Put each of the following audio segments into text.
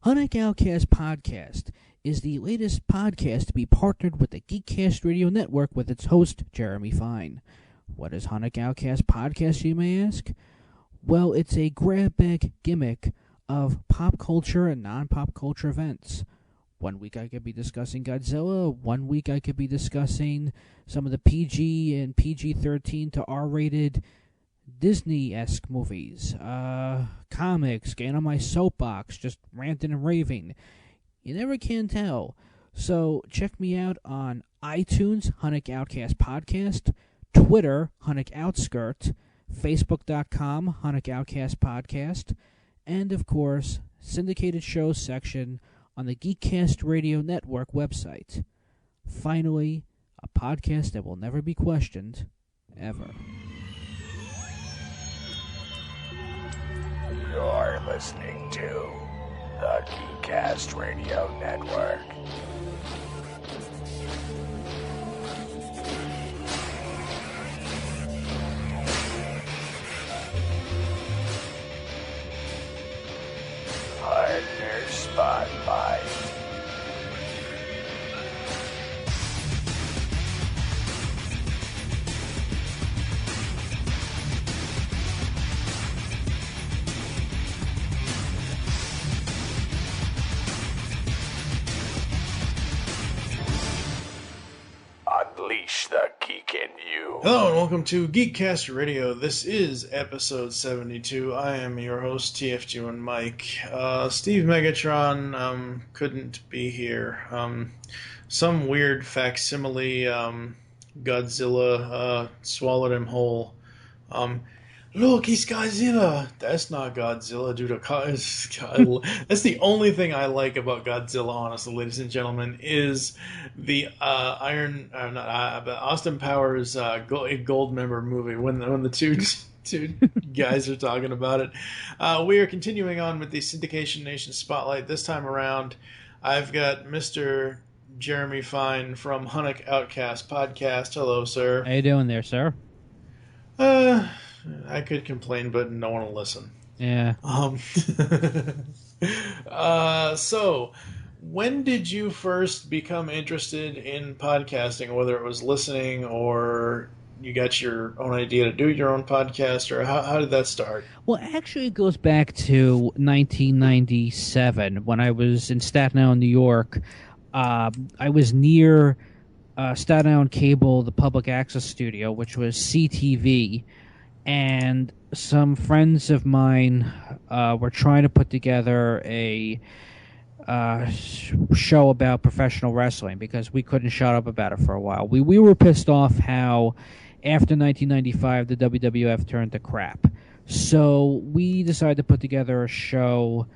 Hunnic Outcast Podcast is the latest podcast to be partnered with the GeekCast Radio Network with its host, Jeremy Fein. What is Hunnic Outcast Podcast, you may ask? Well, it's a grab-bag gimmick of pop culture and non-pop culture events. One week I could be discussing Godzilla, one week I could be discussing some of the PG and PG-13 to R-rated Disney-esque movies, comics, getting on my soapbox, just ranting and raving. You never can tell. So check me out on iTunes, Hunnic Outcast Podcast, Twitter, Hunnic Outskirt, Facebook.com, Hunnic Outcast Podcast, and of course, syndicated shows section on the GeekCast Radio Network website. Finally, a podcast that will never be questioned, ever. You're listening to the GeekCast Radio Network. Partner Spotlight. Unleash the geek in you. Hello and welcome to GeekCast Radio. This is episode 72. I am your host, TFG1 Mike. Steve Megatron couldn't be here. Some weird facsimile Godzilla swallowed him whole. Look, he's Godzilla. That's not Godzilla, dude. That's the only thing I like about Godzilla, honestly, ladies and gentlemen, is the Austin Powers Goldmember movie when the two guys are talking about it. We are continuing on with the Syndication Nation Spotlight. This time around, I've got Mr. Jeremy Fein from Hunnic Outcast Podcast. Hello, sir. How you doing there, sir? I could complain, but no one will listen. Yeah. So, when did you first become interested in podcasting, whether it was listening or you got your own idea to do your own podcast, or how did that start? Well, actually, it goes back to 1997 when I was in Staten Island, New York. I was near Staten Island Cable, the public access studio, which was CTV. And some friends of mine were trying to put together a show about professional wrestling because we couldn't shut up about it for a while. We were pissed off how after 1995 the WWF turned to crap. So we decided to put together a show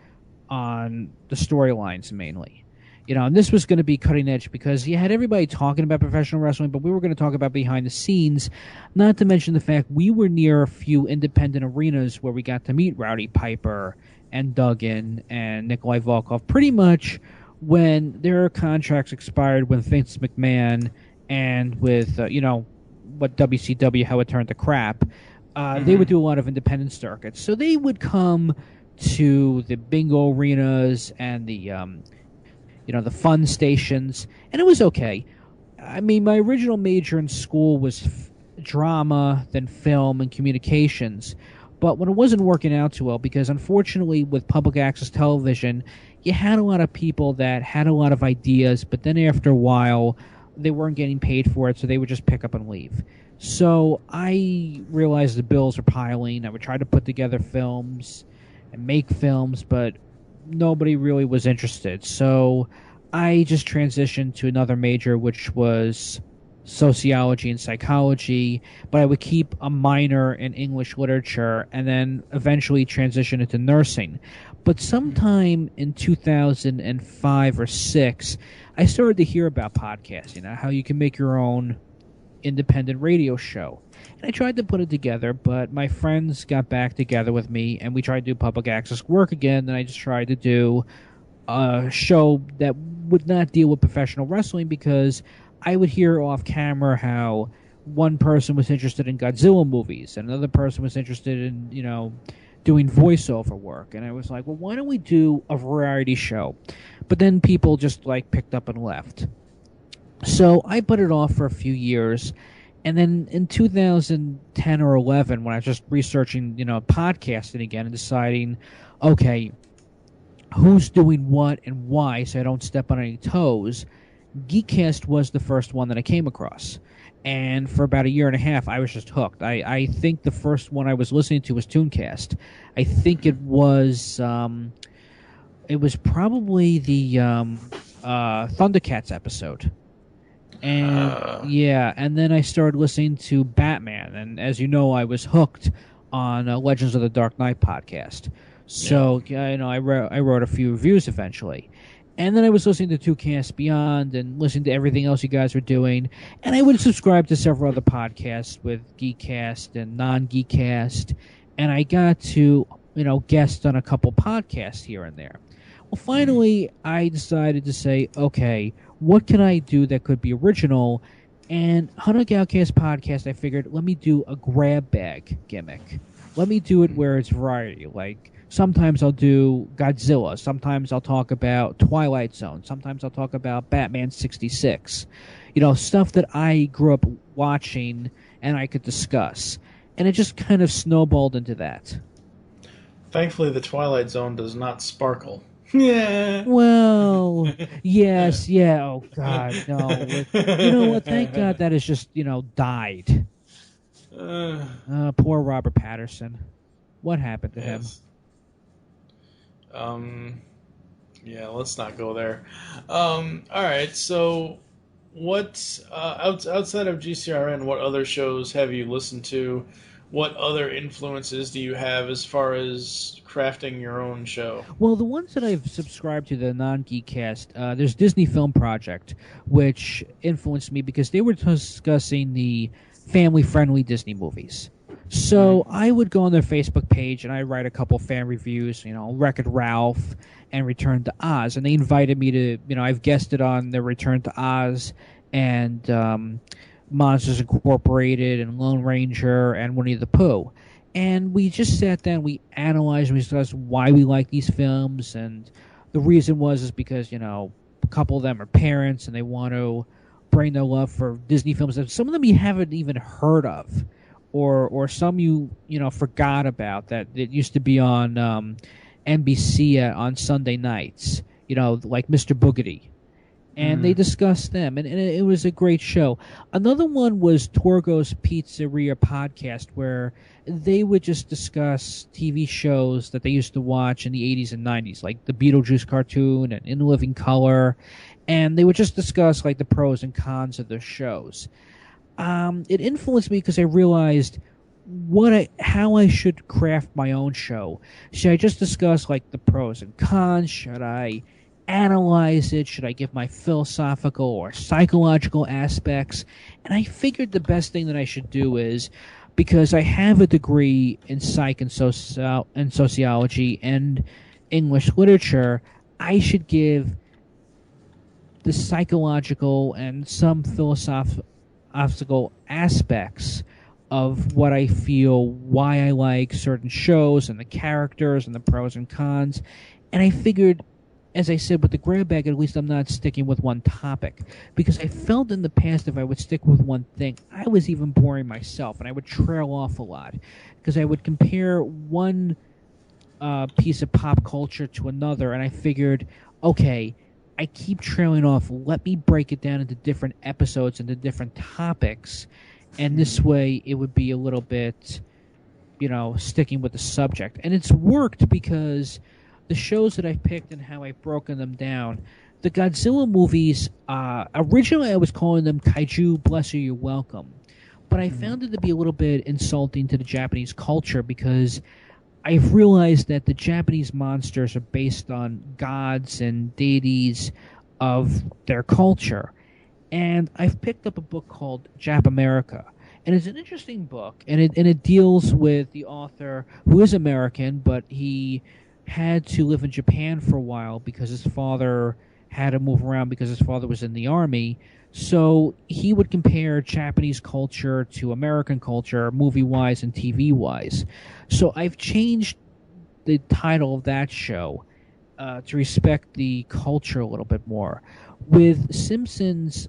on the storylines mainly. You know, and this was going to be cutting edge because you had everybody talking about professional wrestling, but we were going to talk about behind the scenes, not to mention the fact we were near a few independent arenas where we got to meet Rowdy Piper and Duggan and Nikolai Volkov pretty much when their contracts expired with Vince McMahon and with, what WCW, how it turned to crap. They would do a lot of independent circuits. So they would come to the bingo arenas and the fun stations, and it was okay. I mean, my original major in school was drama, then film and communications, but when it wasn't working out too well, because unfortunately with public access television, you had a lot of people that had a lot of ideas, but then after a while, they weren't getting paid for it, so they would just pick up and leave. So I realized the bills were piling. I would try to put together films and make films, but nobody really was interested. So I just transitioned to another major, which was sociology and psychology, but I would keep a minor in English literature and then eventually transition into nursing. But sometime in 2005 or 6, I started to hear about podcasting, how you can make your own independent radio show. And I tried to put it together, but my friends got back together with me, and we tried to do public access work again, and I just tried to do a show that would not deal with professional wrestling because I would hear off camera how one person was interested in Godzilla movies, and another person was interested in, doing voiceover work, and I was like, well, why don't we do a variety show? But then people just like picked up and left. So I put it off for a few years, and then in 2010 or 11, when I was just researching, podcasting again and deciding, okay, who's doing what and why, so I don't step on any toes, GeekCast was the first one that I came across. And for about a year and a half, I was just hooked. I think the first one I was listening to was Tooncast. I think it was probably the Thundercats episode. And and then I started listening to Batman, and as you know, I was hooked on Legends of the Dark Knight podcast. So I wrote a few reviews eventually, and then I was listening to Two Casts Beyond and listening to everything else you guys were doing, and I would subscribe to several other podcasts with GeekCast and non-GeekCast, and I got to guest on a couple podcasts here and there. Well, finally, I decided to say, okay, what can I do that could be original? And Hunnic Outcast Podcast, I figured, let me do a grab bag gimmick. Let me do it where it's variety. Like, sometimes I'll do Godzilla. Sometimes I'll talk about Twilight Zone. Sometimes I'll talk about Batman 66. Stuff that I grew up watching and I could discuss. And it just kind of snowballed into that. Thankfully, the Twilight Zone does not sparkle. Yeah. Well, yes, yeah. Oh God, no. You know what? Thank God that has just died. Poor Robert Pattinson. What happened to him? Yeah. Let's not go there. All right. So, what outside of GCRN? What other shows have you listened to? What other influences do you have as far as crafting your own show? Well, the ones that I've subscribed to, the non-GeekCast, there's Disney Film Project, which influenced me because they were discussing the family-friendly Disney movies. So I would go on their Facebook page and I'd write a couple fan reviews, Wreck-It Ralph and Return to Oz. And they invited me to, I've guested on the Return to Oz and Monsters Incorporated and Lone Ranger and Winnie the Pooh. And we just sat down, we analyzed, and we discussed why we like these films. And the reason is because, a couple of them are parents and they want to bring their love for Disney films. Some of them you haven't even heard of, or some you forgot about that it used to be on NBC on Sunday nights, like Mr. Boogedy. And they discussed them, and it was a great show. Another one was Torgo's Pizzeria Podcast, where they would just discuss TV shows that they used to watch in the 80s and 90s, like the Beetlejuice cartoon and In Living Color, and they would just discuss like the pros and cons of the shows. It influenced me because I realized how I should craft my own show. Should I just discuss like the pros and cons? Should I analyze it? Should I give my philosophical or psychological aspects? And I figured the best thing that I should do is, because I have a degree in psych and sociology and English literature, I should give the psychological and some philosophical aspects of what I feel, why I like certain shows and the characters and the pros and cons. And I figured, as I said, with the grab bag, at least I'm not sticking with one topic. Because I felt in the past if I would stick with one thing, I was even boring myself, and I would trail off a lot. Because I would compare one piece of pop culture to another, and I figured, okay, I keep trailing off. Let me break it down into different episodes, into different topics, and this way it would be a little bit, sticking with the subject. And it's worked because the shows that I've picked and how I've broken them down, the Godzilla movies, originally I was calling them Kaiju Bless You, You're Welcome. But I found it to be a little bit insulting to the Japanese culture because I've realized that the Japanese monsters are based on gods and deities of their culture. And I've picked up a book called Japamerica. And it's an interesting book, and it deals with the author, who is American, but he had to live in Japan for a while because his father had to move around because his father was in the army. So he would compare Japanese culture to American culture, movie-wise and TV-wise. So I've changed the title of that show to respect the culture a little bit more. With Simpsons,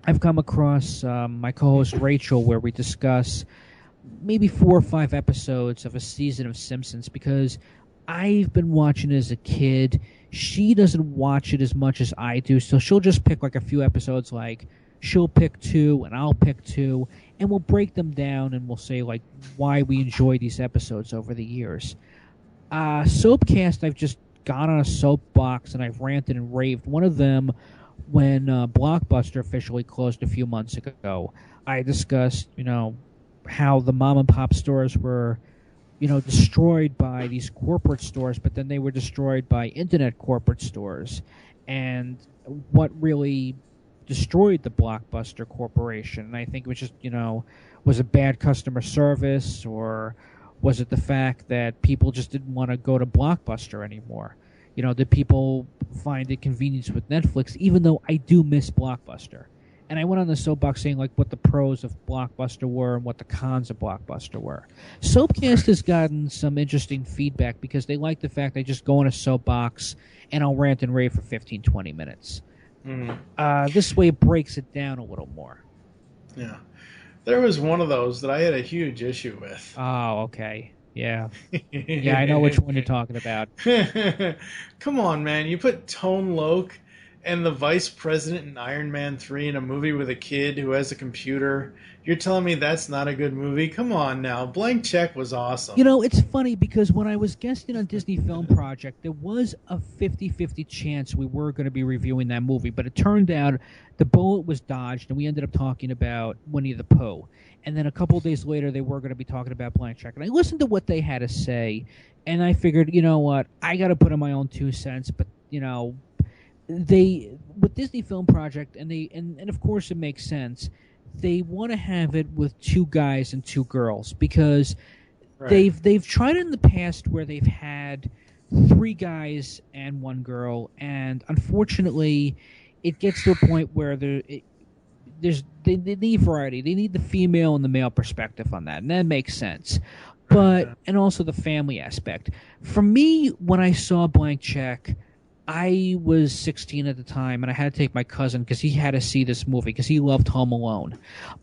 I've come across my co-host Rachel, where we discuss maybe 4 or 5 episodes of a season of Simpsons, because I've been watching it as a kid. She doesn't watch it as much as I do, so she'll just pick like a few episodes, like she'll pick 2 and I'll pick 2, and we'll break them down and we'll say like why we enjoy these episodes over the years. Soapcast, I've just gone on a soapbox and I've ranted and raved. One of them, when Blockbuster officially closed a few months ago, I discussed, how the mom and pop stores were, destroyed by these corporate stores, but then they were destroyed by internet corporate stores. And what really destroyed the Blockbuster Corporation? And I think it was just, was it bad customer service, or was it the fact that people just didn't want to go to Blockbuster anymore? Did people find it convenience with Netflix, even though I do miss Blockbuster? And I went on the soapbox saying like what the pros of Blockbuster were and what the cons of Blockbuster were. Soapcast has gotten some interesting feedback because they like the fact I just go on a soapbox and I'll rant and rave for 15, 20 minutes. This way it breaks it down a little more. Yeah. There was one of those that I had a huge issue with. Oh, okay. Yeah. Yeah, I know which one you're talking about. Come on, man. You put Tone Loc and the vice president in Iron Man 3 in a movie with a kid who has a computer. You're telling me that's not a good movie? Come on now. Blank Check was awesome. It's funny because when I was guesting on Disney Film Project, there was a 50-50 chance we were going to be reviewing that movie, but it turned out the bullet was dodged and we ended up talking about Winnie the Pooh. And then a couple of days later, they were going to be talking about Blank Check. And I listened to what they had to say, and I figured, you know what, I got to put in my own 2 cents. But, they, with Disney Film Project, and of course it makes sense, they want to have it with 2 guys and 2 girls, because they've tried it in the past where they've had 3 guys and 1 girl, and unfortunately, it gets to a point where they need variety. They need the female and the male perspective on that, and that makes sense. But and also the family aspect. For me, when I saw Blank Check, I was 16 at the time, and I had to take my cousin because he had to see this movie because he loved Home Alone.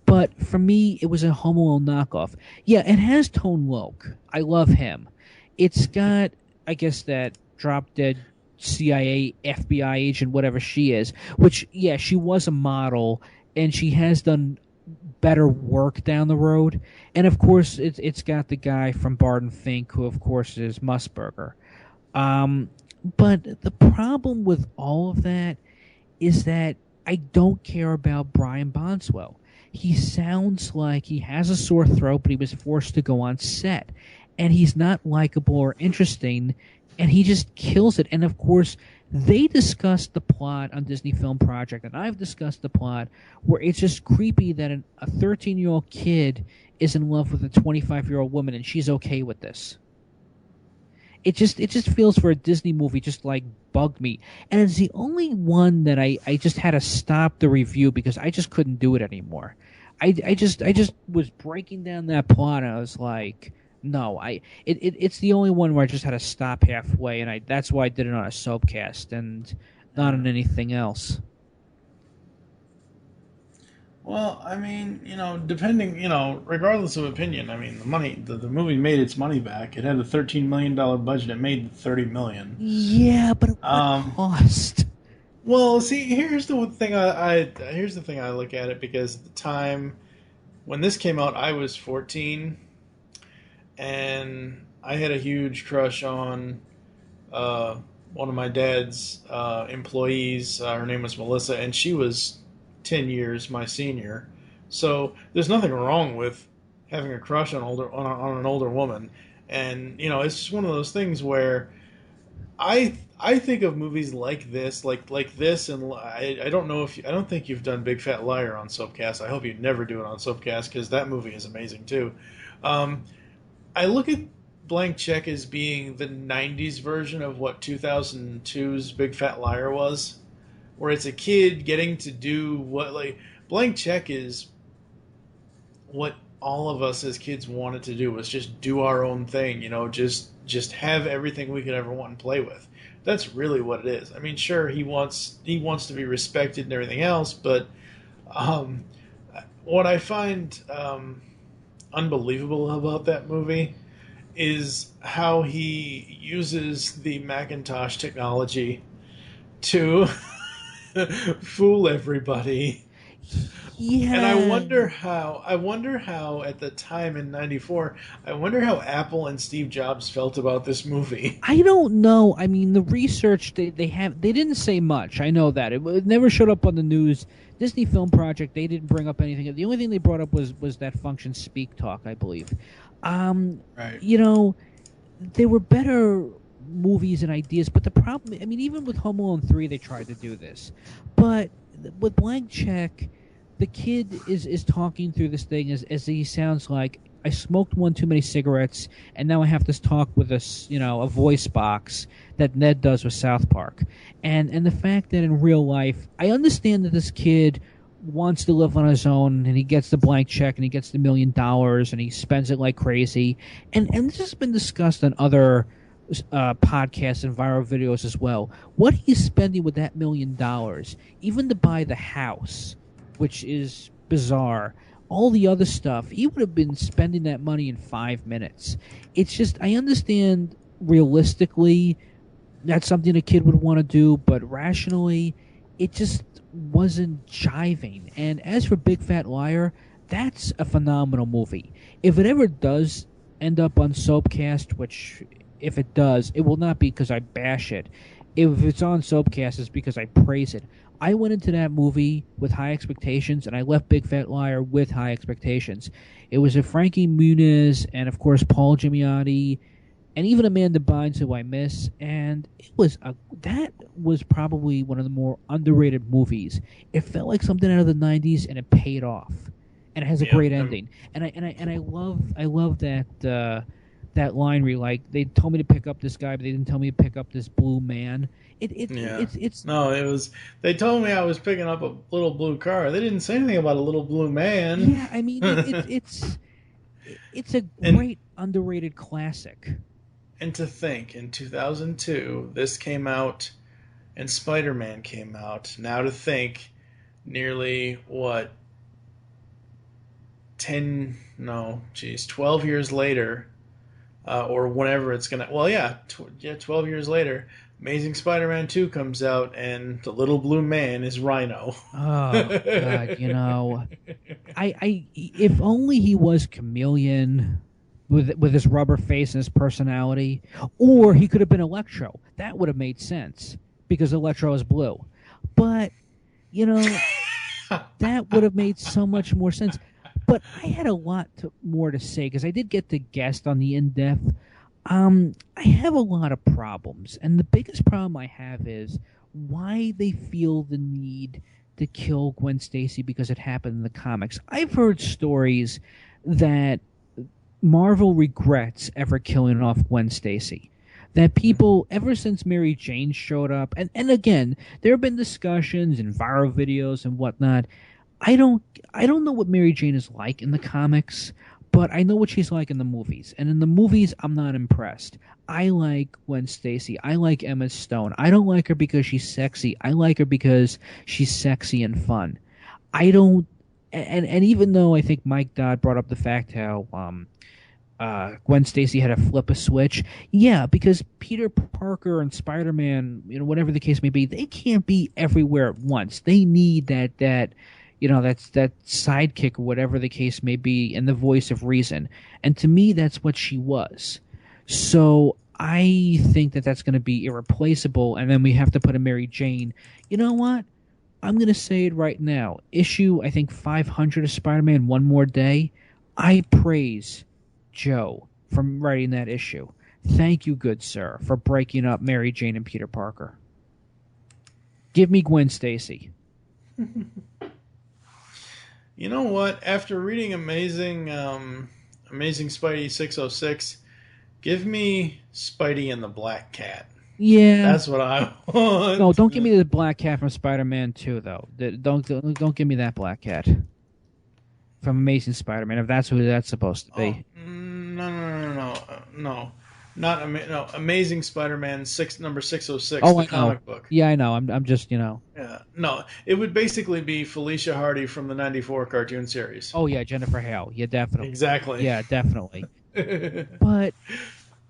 But for me, it was a Home Alone knockoff. Yeah, it has Tone Loc. I love him. It's got, I guess, that drop-dead CIA, FBI agent, whatever she is, which, yeah, she was a model, and she has done better work down the road. And, of course, it's got the guy from Barton Fink, who, of course, is Musburger. But the problem with all of that is that I don't care about Brian Bonswell. He sounds like he has a sore throat, but he was forced to go on set. And he's not likable or interesting, and he just kills it. And, of course, they discussed the plot on Disney Film Project, and I've discussed the plot, where it's just creepy that a 13-year-old kid is in love with a 25-year-old woman, and she's okay with this. It just feels, for a Disney movie, just like bugged me. And it's the only one that I just had to stop the review because I just couldn't do it anymore. I just was breaking down that plot, and I was like, no, it's the only one where I just had to stop halfway, and that's why I did it on a soapcast and not on anything else. Well, I mean, depending, regardless of opinion, I mean, the movie made its money back. It had a $13 million budget. It made $30 million. Yeah, but it cost. Well, see, here's the thing I look at it, because at the time when this came out, I was 14, and I had a huge crush on one of my dad's employees. Her name was Melissa, and she was 10 years my senior. So there's nothing wrong with having a crush on an older woman. And it's just one of those things where I think of movies like this, like this, and I don't think you've done Big Fat Liar on Soapcast. I hope you never do it on Soapcast, because that movie is amazing too. I look at Blank Check as being the 90s version of what 2002's Big Fat Liar was, where it's a kid getting to do what, like, Blank Check is what all of us as kids wanted to do was just do our own thing, just have everything we could ever want and play with. That's really what it is. I mean, sure, he wants to be respected and everything else, but what I find unbelievable about that movie is how he uses the Macintosh technology to fool everybody. Yeah. And I wonder how at the time in '94, I wonder how Apple and Steve Jobs felt about this movie. I don't know. I mean, the research they didn't say much. I know that. It never showed up on the news. Disney Film Project, they didn't bring up anything. The only thing they brought up was that function Speak Talk, I believe. Right. There were better movies and ideas, but the problem, I mean, even with Home Alone 3, they tried to do this. But with Blank Check, the kid is talking through this thing as he sounds like, I smoked one too many cigarettes, and now I have to talk with a voice box that Ned does with South Park. And the fact that in real life, I understand that this kid wants to live on his own, and he gets the blank check, and he gets the $1 million, and he spends it like crazy. And this has been discussed on other podcasts and viral videos as well. What he's spending with that $1 million, even to buy the house, which is bizarre, all the other stuff, he would have been spending that money in 5 minutes. It's just, I understand realistically that's something a kid would want to do, but rationally, it just wasn't jiving. And as for Big Fat Liar, that's a phenomenal movie. If it ever does end up on Soapcast, which if it does, it will not be because I bash it. If it's on Soapcast, it's because I praise it. I went into that movie with high expectations, and I left Big Fat Liar with high expectations. It was a Frankie Muniz and, of course, Paul Giamatti, and even Amanda Bynes, who I miss. And that was probably one of the more underrated movies. It felt like something out of the '90s, and it paid off. And it has a great ending. And I love that line where, like, they told me to pick up this guy, but they didn't tell me to pick up this blue man. They told me I was picking up a little blue car. They didn't say anything about a little blue man. Yeah, I mean, it's a great underrated classic. And to think, in 2002, this came out, and Spider-Man came out. Now to think, nearly 12 years later, or whenever it's gonna. 12 years later, Amazing Spider-Man 2 comes out, and the little blue man is Rhino. Oh God, I if only he was Chameleon with his rubber face and his personality, or he could have been Electro. That would have made sense because Electro is blue. But that would have made so much more sense. But I had a lot more to say because I did get to guest on the In-Depth. I have a lot of problems, and the biggest problem I have is why they feel the need to kill Gwen Stacy because it happened in the comics. I've heard stories that Marvel regrets ever killing off Gwen Stacy. That people, ever since Mary Jane showed up, and again, there have been discussions and viral videos and whatnot. I don't know what Mary Jane is like in the comics, but I know what she's like in the movies. And in the movies, I'm not impressed. I like Gwen Stacy. I like Emma Stone. I don't like her because she's sexy. I like her because she's sexy and fun. I don't... And even though I think Mike Dodd brought up the fact how Gwen Stacy had to flip a switch, yeah, because Peter Parker and Spider-Man, whatever the case may be, they can't be everywhere at once. They need that that's that sidekick or whatever the case may be, and the voice of reason. And to me, that's what she was. So I think that's going to be irreplaceable, and then we have to put a Mary Jane. You know what? I'm going to say it right now. Issue, I think, 500 of Spider-Man, One More Day. I praise Joe for writing that issue. Thank you, good sir, for breaking up Mary Jane and Peter Parker. Give me Gwen Stacy. You know what? After reading Amazing Spidey 606, give me Spidey and the Black Cat. Yeah, that's what I want. No, don't give me the Black Cat from Spider-Man 2, though. Don't give me that Black Cat. from Amazing Spider-Man, if that's who that's supposed to be. No. No, Amazing Spider-Man number 606, Oh, the I know. comic book. Yeah, I know. I'm just, Yeah, no, it would basically be Felicia Hardy from the '94 cartoon series. Oh yeah, Jennifer Hale. Yeah, definitely. Exactly. Yeah, definitely. But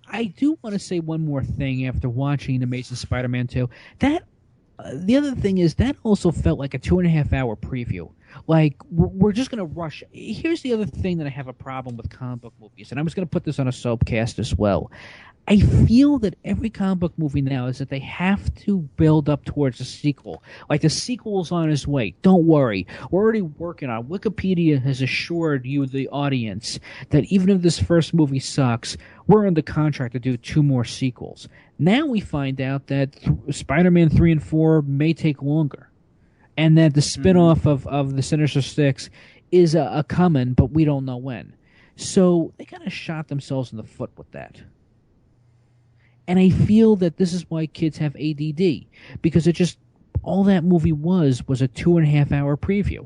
I do want to say one more thing after watching Amazing Spider-Man 2. That the other thing is that also felt like a 2.5-hour preview. Like, we're just going to rush. Here's the other thing that I have a problem with comic book movies, and I'm just going to put this on a soapcast as well. I feel that every comic book movie now is that they have to build up towards a sequel. Like, the sequel's on its way. Don't worry. We're already working on it. Wikipedia has assured you, the audience, that even if this first movie sucks, we're under contract to do 2 more sequels. Now we find out that Spider-Man 3 and 4 may take longer. And that the spin-off of the Sinister Six is a coming, but we don't know when. So they kind of shot themselves in the foot with that. And I feel that this is why kids have ADD. Because it just, all that movie was a 2.5-hour preview.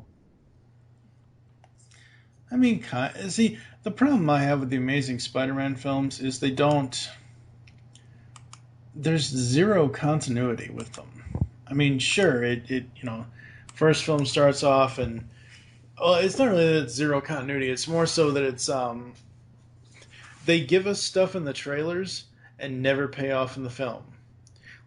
I mean, see, the problem I have with the Amazing Spider-Man films is there's zero continuity with them. I mean, sure, it first film starts off and it's not really that it's zero continuity. It's more so that it's they give us stuff in the trailers and never pay off in the film.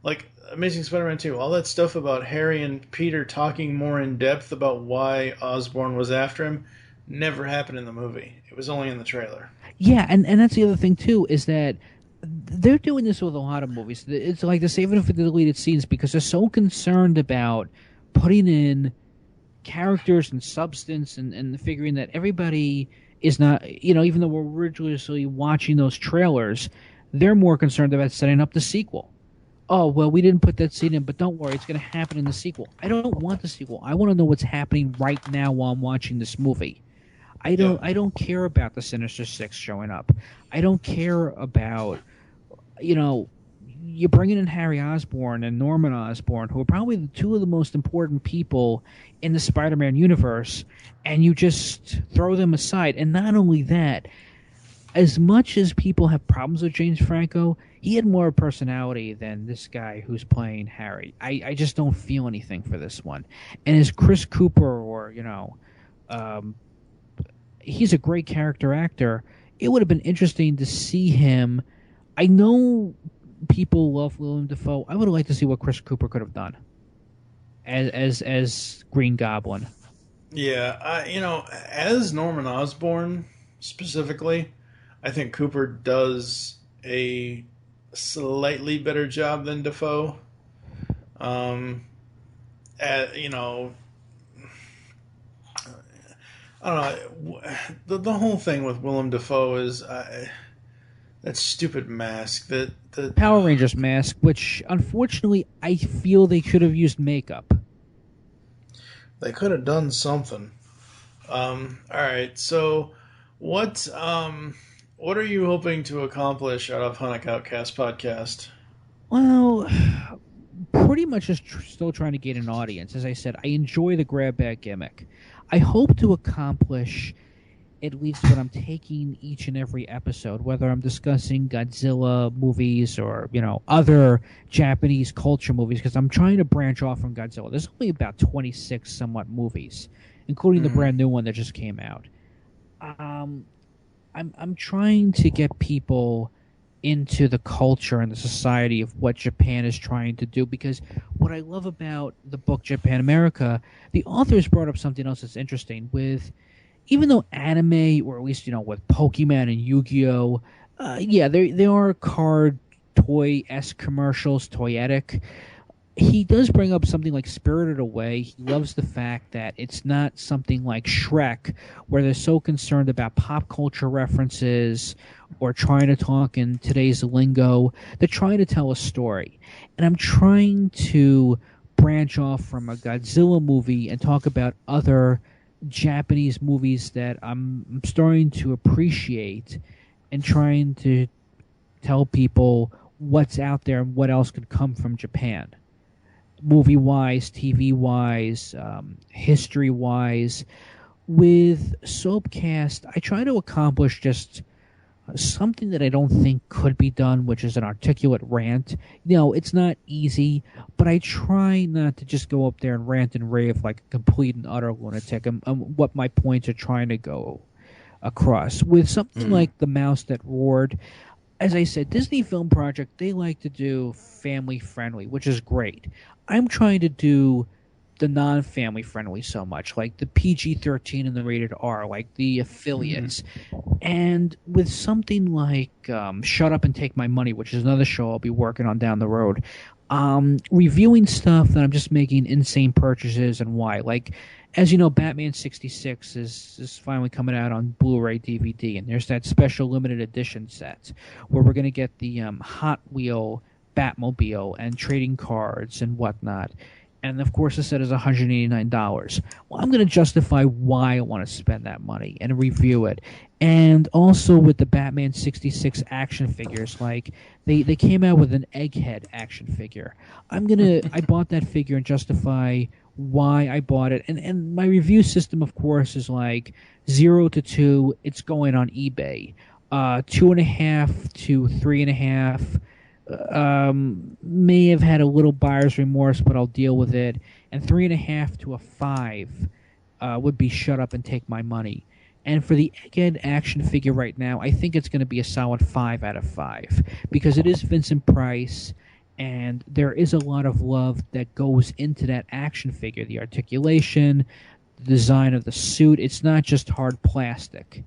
Like Amazing Spider-Man 2, all that stuff about Harry and Peter talking more in depth about why Osborn was after him never happened in the movie. It was only in the trailer. Yeah, and that's the other thing too, is that they're doing this with a lot of movies. It's like they're saving it for the deleted scenes because they're so concerned about putting in characters and substance and figuring that everybody is not, even though we're originally watching those trailers, they're more concerned about setting up the sequel. Oh, well, we didn't put that scene in, but don't worry, it's going to happen in the sequel. I don't want the sequel. I want to know what's happening right now while I'm watching this movie. I don't care about the Sinister Six showing up. I don't care about, you're bringing in Harry Osborn and Norman Osborn, who are probably the 2 of the most important people in the Spider-Man universe, and you just throw them aside. And not only that, as much as people have problems with James Franco, he had more personality than this guy who's playing Harry. I just don't feel anything for this one. And as Chris Cooper, or, he's a great character actor. It would have been interesting to see him. I know people love Willem Dafoe. I would have liked to see what Chris Cooper could have done as Green Goblin. Yeah, as Norman Osborn specifically, I think Cooper does a slightly better job than Dafoe. I don't know. The whole thing with Willem Dafoe is that stupid mask. The Power Rangers mask, which unfortunately I feel they should have used makeup. They could have done something. All right, so what are you hoping to accomplish out of Hunnic Outcast Podcast? Well, pretty much just still trying to gain an audience. As I said, I enjoy the grab bag gimmick. I hope to accomplish at least what I'm taking each and every episode, whether I'm discussing Godzilla movies or, other Japanese culture movies, because I'm trying to branch off from Godzilla. There's only about 26 somewhat movies, including the brand new one that just came out. I'm trying to get people into the culture and the society of what Japan is trying to do, because what I love about the book Japan America, the authors brought up something else that's interesting with, even though anime, or at least with Pokemon and Yu-Gi-Oh, there are card toy-esque commercials, toyetic. He does bring up something like Spirited Away. He loves the fact that it's not something like Shrek, where they're so concerned about pop culture references or trying to talk in today's lingo. They're trying to tell a story. And I'm trying to branch off from a Godzilla movie and talk about other Japanese movies that I'm starting to appreciate, and trying to tell people what's out there and what else could come from Japan. Movie-wise, TV-wise, history-wise, with Soapcast, I try to accomplish just something that I don't think could be done, which is an articulate rant. It's not easy, but I try not to just go up there and rant and rave like a complete and utter lunatic. What my points are trying to go across. With something like The Mouse That Roared, as I said, Disney Film Project, they like to do family friendly, which is great. I'm trying to do the non-family friendly so much, like the PG-13 and the rated R, like the affiliates. And with something like Shut Up and Take My Money, which is another show I'll be working on down the road, reviewing stuff that I'm just making insane purchases and why. Like, as you know, Batman 66 is finally coming out on Blu-ray DVD, and there's that special limited edition set where we're going to get the Hot Wheel Batmobile and trading cards and whatnot. And, of course, the set is $189. Well, I'm going to justify why I want to spend that money and review it. And also with the Batman 66 action figures, like, they came out with an Egghead action figure. I bought that figure and justify why I bought it. And my review system, of course, is like 0 to 2, it's going on eBay. 2.5 to 3.5. May have had a little buyer's remorse, but I'll deal with it. And 3.5 to a 5 would be Shut Up and Take My Money. And for the Egghead action figure right now, I think it's going to be a solid 5 out of 5 because it is Vincent Price, and there is a lot of love that goes into that action figure. The articulation, the design of the suit. It's not just hard plastic.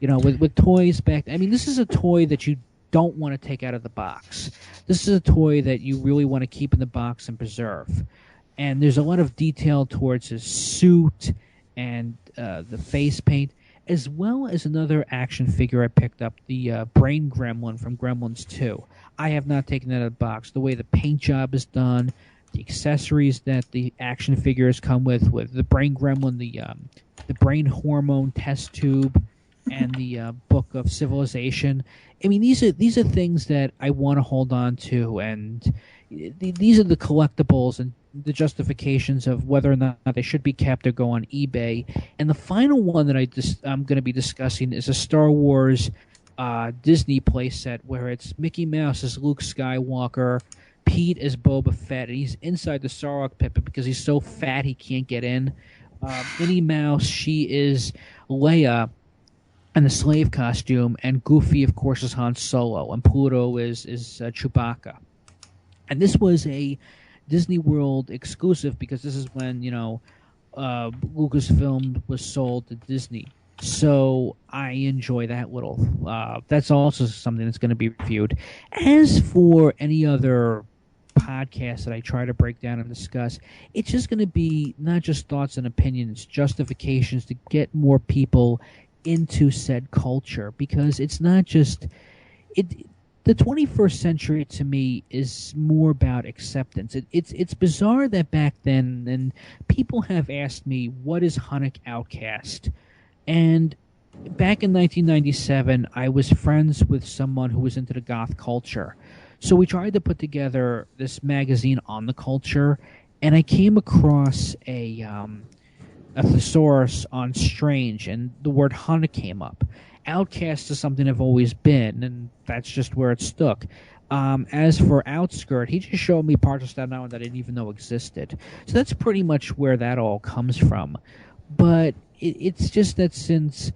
With toys back, this is a toy that you don't want to take out of the box. This is a toy that you really want to keep in the box and preserve. And there's a lot of detail towards his suit and the face paint, as well as another action figure I picked up, the Brain Gremlin from Gremlins 2. I have not taken that out of the box. The way the paint job is done, the accessories that the action figures come with the Brain Gremlin, the brain hormone test tube, and the Book of Civilization. These are things that I want to hold on to, and these are the collectibles and the justifications of whether or not they should be kept or go on eBay. And the final one that I'm going to be discussing is a Star Wars Disney playset where it's Mickey Mouse as Luke Skywalker, Pete as Boba Fett, and he's inside the Sarlacc pit because he's so fat he can't get in. Minnie Mouse, she is Leia and the slave costume, and Goofy, of course, is Han Solo, and Pluto is Chewbacca. And this was a Disney World exclusive because this is when, Lucasfilm was sold to Disney. So I enjoy that little. That's also something that's going to be reviewed. As for any other podcast that I try to break down and discuss, it's just going to be not just thoughts and opinions, justifications to get more people into said culture, because it's not just the 21st century to me is more about acceptance. It's bizarre that back then, and people have asked me, what is Hunnic Outcast? And back in 1997, I was friends with someone who was into the goth culture. So we tried to put together this magazine on the culture, and I came across a thesaurus on strange, and the word Hunnic came up. Outcast is something I've always been, and that's just where it stuck. As for outskirt, he just showed me parts of Staten Island that I didn't even know existed. So that's pretty much where that all comes from. But it's just that since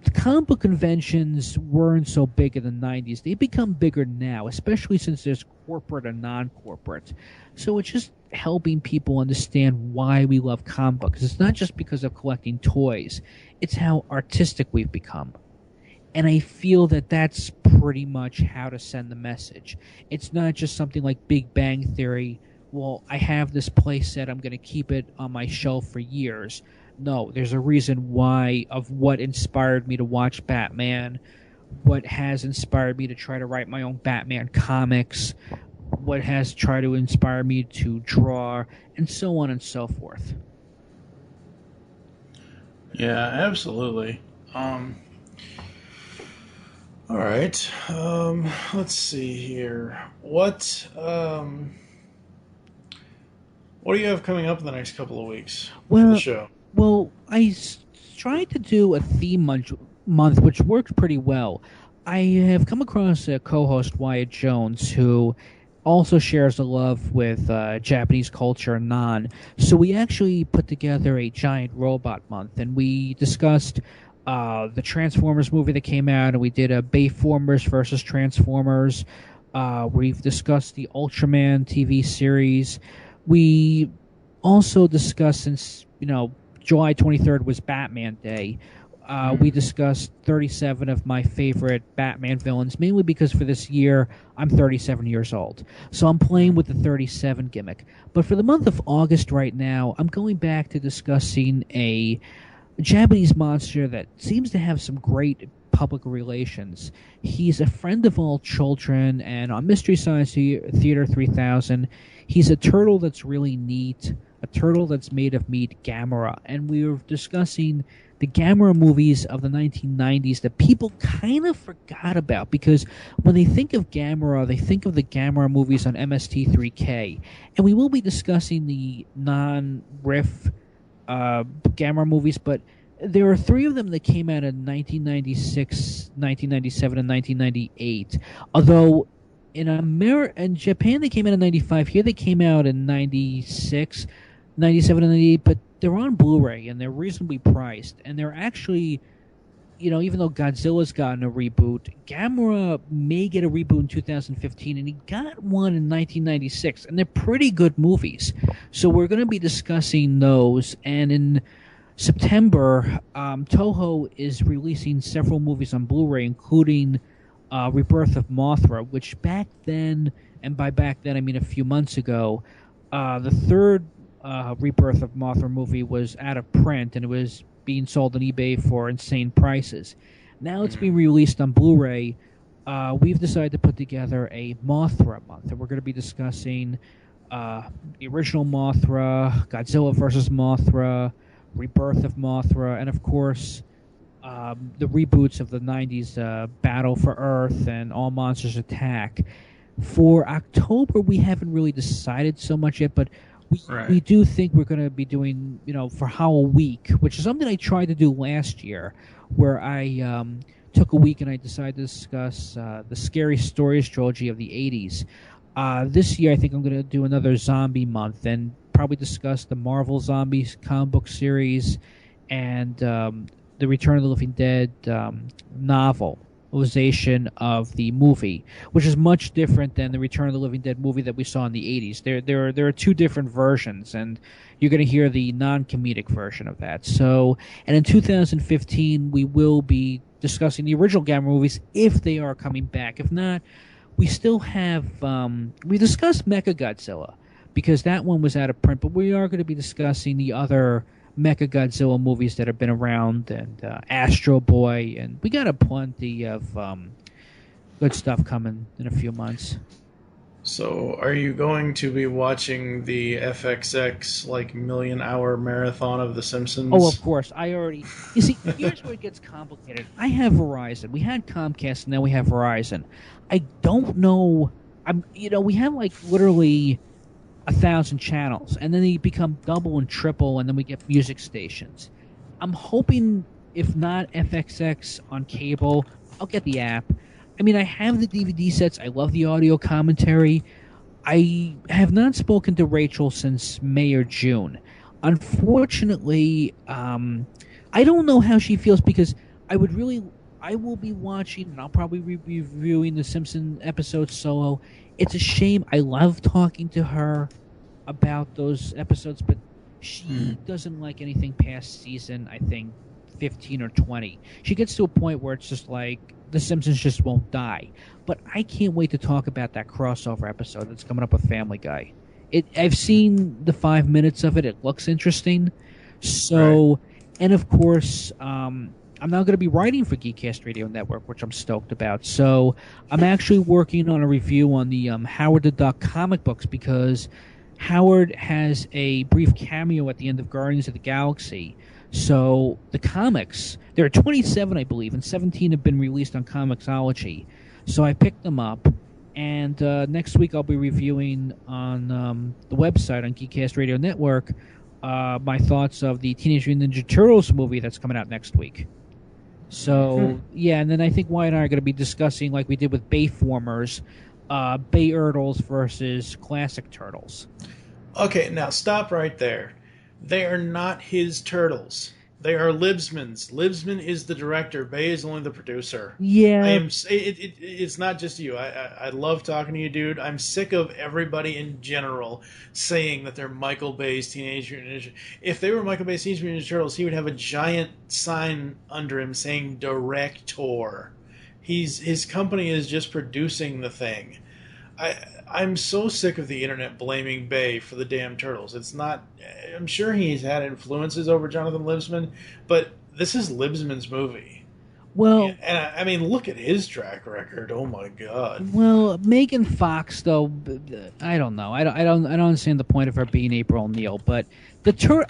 the comic book conventions weren't so big in the 90s, they've become bigger now, especially since there's corporate and non-corporate. So it's just helping people understand why we love comic books. It's not just because of collecting toys. It's how artistic we've become. And I feel that that's pretty much how to send the message. It's not just something like Big Bang Theory. Well, I have this play set, I'm going to keep it on my shelf for years. No, there's a reason why of what inspired me to watch Batman, what has inspired me to try to write my own Batman comics, what has tried to inspire me to draw, and so on and so forth. Yeah, absolutely. All right. Let's see here. What do you have coming up in the next couple of weeks for the show? Well, tried to do a theme month, which worked pretty well. I have come across a co-host, Wyatt Jones, who also shares a love with Japanese culture and non. So we actually put together a giant robot month, and we discussed the Transformers movie that came out, and we did a Bayformers versus Transformers. We've discussed the Ultraman TV series. We also discussed, since July 23rd was Batman Day, we discussed 37 of my favorite Batman villains, mainly because for this year, I'm 37 years old. So I'm playing with the 37 gimmick. But for the month of August right now, I'm going back to discussing a Japanese monster that seems to have some great public relations. He's a friend of all children, and on Mystery Science Theater 3000, he's a turtle that's really neat, a turtle that's made of meat, Gamera. And we were discussing the Gamera movies of the 1990s that people kind of forgot about, because when they think of Gamera, they think of the Gamera movies on MST3K. And we will be discussing the non-riff Gamera movies, but there are three of them that came out in 1996, 1997, and 1998. Although in Japan they came out in 95, here they came out in 96, 97, and 98, but they're on Blu-ray, and they're reasonably priced. And they're actually, even though Godzilla's gotten a reboot, Gamera may get a reboot in 2015, and he got one in 1996, and they're pretty good movies. So we're going to be discussing those, and in September, Toho is releasing several movies on Blu-ray, including Rebirth of Mothra, which back then, and by back then I mean a few months ago, the third Rebirth of Mothra movie was out of print, and it was being sold on eBay for insane prices. Now it's being released on Blu-ray. We've decided to put together a Mothra month, and we're going to be discussing the original Mothra, Godzilla vs. Mothra, Rebirth of Mothra, and of course the reboots of the 90s Battle for Earth and All Monsters Attack. For October, we haven't really decided so much yet, but we do think we're going to be doing, for Howl Week, which is something I tried to do last year, where I took a week and I decided to discuss the Scary Stories trilogy of the 80s. This year, I think I'm going to do another zombie month and probably discuss the Marvel Zombies comic book series and the Return of the Living Dead novelization of the movie, which is much different than the Return of the Living Dead movie that we saw in the 80s. There are two different versions, and you're going to hear the non-comedic version of that. So, and in 2015, we will be discussing the original Gamera movies if they are coming back. If not, we still have we discussed Mechagodzilla because that one was out of print, but we are going to be discussing the other Mechagodzilla movies that have been around, and Astro Boy, and we got a plenty of good stuff coming in a few months. So, are you going to be watching the FXX million-hour marathon of The Simpsons? Oh, of course. You see, here's where it gets complicated. I have Verizon. We had Comcast, and now we have Verizon. I don't know. We have literally 1,000 channels, and then they become double and triple, and then we get music stations. I'm hoping, if not FXX on cable, I'll get the app. I have the DVD sets. I love the audio commentary. I have not spoken to Rachel since May or June. Unfortunately, I don't know how she feels, because I will be watching, and I'll probably be reviewing the Simpson episodes solo. It's a shame. I love talking to her about those episodes, but she doesn't like anything past season, I think, 15 or 20. She gets to a point where it's just like, The Simpsons just won't die. But I can't wait to talk about that crossover episode that's coming up with Family Guy. I've seen the 5 minutes of it. It looks interesting. So, and of course, I'm now going to be writing for GeekCast Radio Network, which I'm stoked about. So I'm actually working on a review on the Howard the Duck comic books, because Howard has a brief cameo at the end of Guardians of the Galaxy. So the comics, there are 27, I believe, and 17 have been released on Comixology. So I picked them up, and next week I'll be reviewing on the website on GeekCast Radio Network my thoughts of the Teenage Mutant Ninja Turtles movie that's coming out next week. So, yeah, and then I think Wyatt and I are going to be discussing, like we did with Bayformers, Bay-Turtles versus Classic Turtles. Okay, now stop right there. They are not his turtles. They are Libsman's. Libsman is the director. Bay is only the producer. Yeah. It's not just you. I love talking to you, dude. I'm sick of everybody in general saying that they're Michael Bay's Teenage Mutant Ninja. If they were Michael Bay's Teenage Mutant Ninja Turtles, he would have a giant sign under him saying Director. His company is just producing the thing. I'm so sick of the internet blaming Bay for the damn Turtles. It's not... I'm sure he's had influences over Jonathan Libsman, but this is Libsman's movie. Well... And I mean, look at his track record. Oh, my God. Well, Megan Fox, though, I don't know. I don't understand the point of her being April O'Neil, but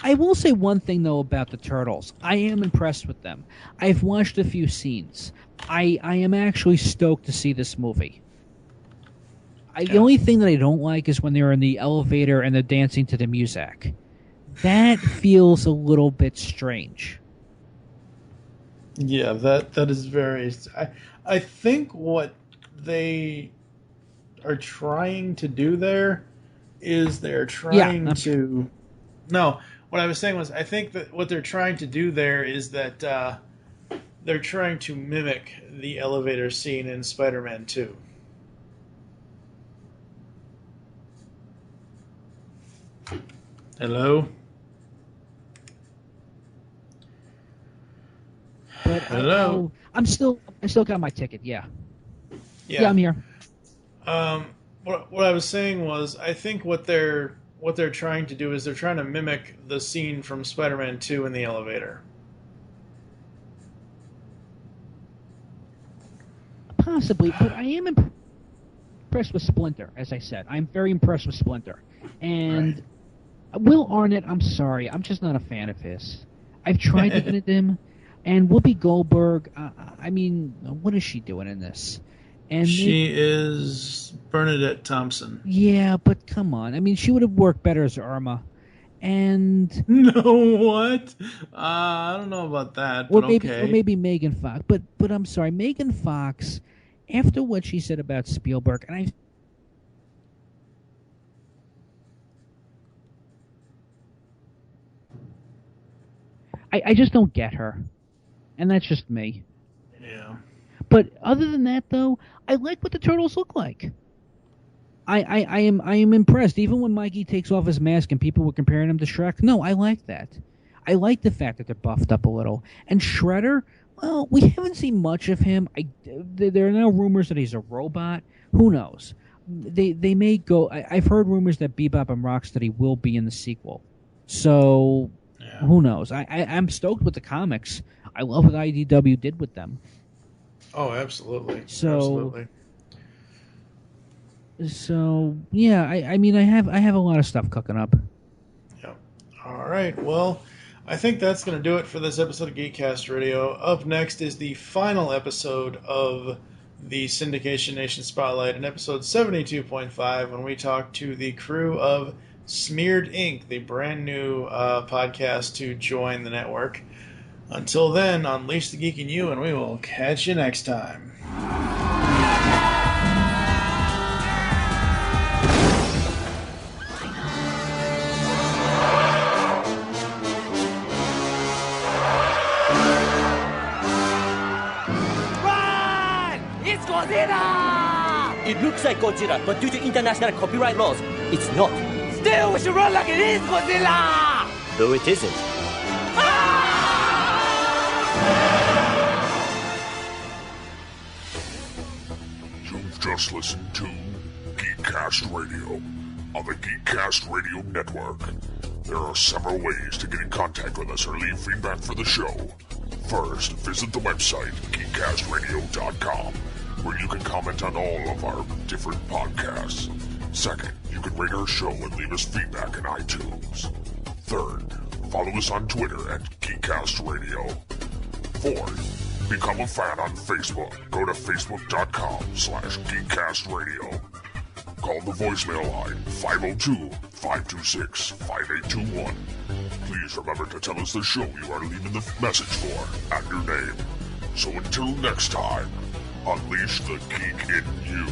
I will say one thing, though, about the Turtles. I am impressed with them. I've watched a few scenes. I am actually stoked to see this movie. The only thing that I don't like is when they're in the elevator and they're dancing to the music. That feels a little bit strange. Yeah, that is very... I think what they are trying to do there is they're trying to... No, what I was saying was I think that what they're trying to do there is that they're trying to mimic the elevator scene in Spider-Man 2. Hello? But Hello? I still got my ticket, yeah. Yeah, I'm here. What I was saying was I think what they're trying to do is they're trying to mimic the scene from Spider-Man 2 in the elevator. Possibly, but I am impressed with Splinter, as I said. I'm very impressed with Splinter. And... Right. Will Arnett, I'm sorry, I'm just not a fan of his. I've tried to get at him, and Whoopi Goldberg, I mean, what is she doing in this? And she is Bernadette Thompson. Yeah, but come on. I mean, she would have worked better as Irma. And... No, what? I don't know about that, but okay. Or maybe Megan Fox. But I'm sorry, Megan Fox, after what she said about Spielberg, and I just don't get her. And that's just me. Yeah. But other than that, though, I like what the Turtles look like. I am impressed. Even when Mikey takes off his mask and people were comparing him to Shrek, no, I like that. I like the fact that they're buffed up a little. And Shredder, well, we haven't seen much of him. There are now rumors that he's a robot. Who knows? They may go... I've heard rumors that Bebop and Rocksteady will be in the sequel. So... Yeah. Who knows? I'm stoked with the comics. I love what IDW did with them. Oh, absolutely. So yeah, I mean, I have a lot of stuff cooking up. Yeah. All right. Well, I think that's going to do it for this episode of GeekCast Radio. Up next is the final episode of the Syndication Nation Spotlight, in episode 72.5, when we talk to the crew of Smeared Ink, the brand new podcast to join the network. Until then, unleash the geek in you, and we will catch you next time. Run! It's Godzilla! It looks like Godzilla, but due to international copyright laws, it's not. Still, we should run like it is Godzilla! Though it isn't. You've just listened to GeekCast Radio on the GeekCast Radio Network. There are several ways to get in contact with us or leave feedback for the show. First, visit the website, geekcastradio.com, where you can comment on all of our different podcasts. Second, you can rate our show and leave us feedback in iTunes. Third, follow us on Twitter at GeekCast Radio. Fourth, become a fan on Facebook. Go to facebook.com/GeekCast Radio. call the voicemail line 502-526-5821. Please remember to tell us the show you are leaving the message for and your name. So until next time, unleash the geek in you.